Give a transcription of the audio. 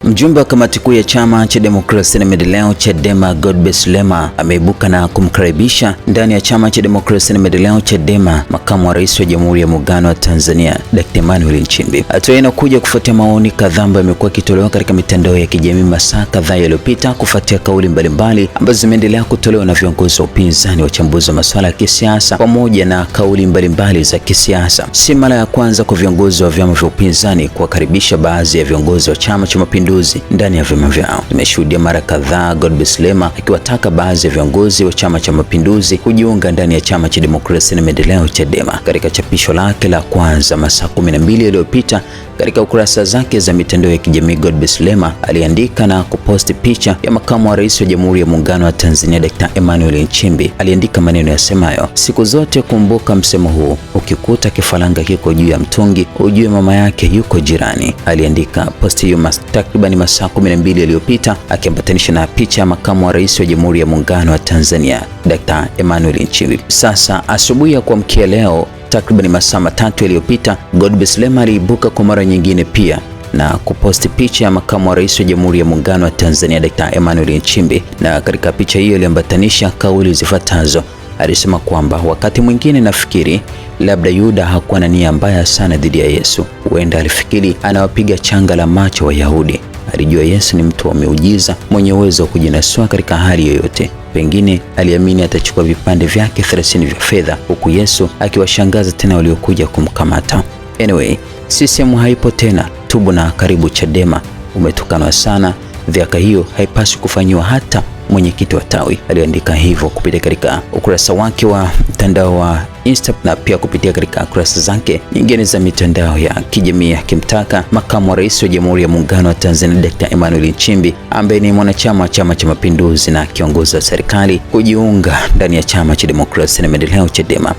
Mjumbe wa kamati kuu ya chama cha demokrasia na maendeleo Chadema Godbless Lema ameibuka na kumkaribisha ndani ya chama cha demokrasia na maendeleo Chadema makamu wa rais wa Jamhuri ya Muungano wa Tanzania Dr. Emmanuel Nchimbi. Hatua hii inakuja kufuatia maoni kadhaa ambayo yamekuwa yakitolewa katika mitandao ya kijamii masaa kadhaa yaliyopita kufuatia kauli mbalimbali ambazo zimeendelea kutolewa na viongozi wa upinzani, wachambuzi wa masuala ya kisiasa pamoja na kauli mbalimbali za kisiasa. Si mara ya kwanza kwa viongozi wa vyama vya upinzani kuwakaribisha baadhi ya viongozi wa Chama cha Mapinduzi ndani ya vyama vyao. Tumeshuhudia mara kadhaa Godbless Lema akiwataka baadhi ya viongozi wa Chama cha Mapinduzi kujiunga ndani ya chama cha demokrasia na maendeleo Chadema. Katika chapisho lake la kwanza masaa 12 yaliyopita katika ukurasa zake za mitandao ya kijamii, Godbless Lema aliandika na kuposti picha ya makamu wa rais wa Jamhuri ya Muungano wa Tanzania Dr. Emmanuel Nchimbi. Aliandika maneno yasemayo, siku zote kumbuka msemo huu, ukikuta kifaranga kiko juu ya mtungi ujue mama yake yuko jirani. Aliandika posti hiyo takriban masaa 12 yaliyopita akiambatanisha na picha ya makamu wa rais wa Jamhuri ya Muungano wa Tanzania Dr. Emmanuel Nchimbi. Sasa asubuhi ya kuamkia leo takriban masaa 3 yaliyopita, Godbless Lema aliibuka kwa mara nyingine pia na kuposti picha ya makamu wa rais wa Jamhuri ya Muungano wa Tanzania Dr. Emmanuel Nchimbi, na katika picha hiyo aliambatanisha kauli zifuatazo. Alisema kwamba wakati mwingine nafikiri labda Yuda hakuwa na nia mbaya sana dhidi ya Yesu. Huenda alifikiri anawapiga changa la macho Wayahudi. Alijua Yesu ni mtu wa miujiza mwenye uwezo wa kujinasua katika hali yoyote. Pengine aliamini atachukua vipande vyake 30 vya fedha, huku Yesu akiwashangaza tena waliokuja kumkamata. Anyway, CCM haipo tena, tubu na karibu Chadema. Umetukanwa sana, dhaka hiyo haipaswi kufanyiwa hata mwenyekiti wa tawi. Aliandika hivyo kupitia katika ukurasa wake wa mtandao wa Insta na pia kupitia katika kurasa zake nyingine za mitandao ya kijamii, akimtaka makamu wa rais wa Jamhuri ya Muungano wa Tanzania Dr. Emmanuel Nchimbi ambaye ni mwanachama wa Chama cha Mapinduzi na kiongozi wa serikali kujiunga ndani ya Chama cha Demokrasia na Maendeleo Chadema.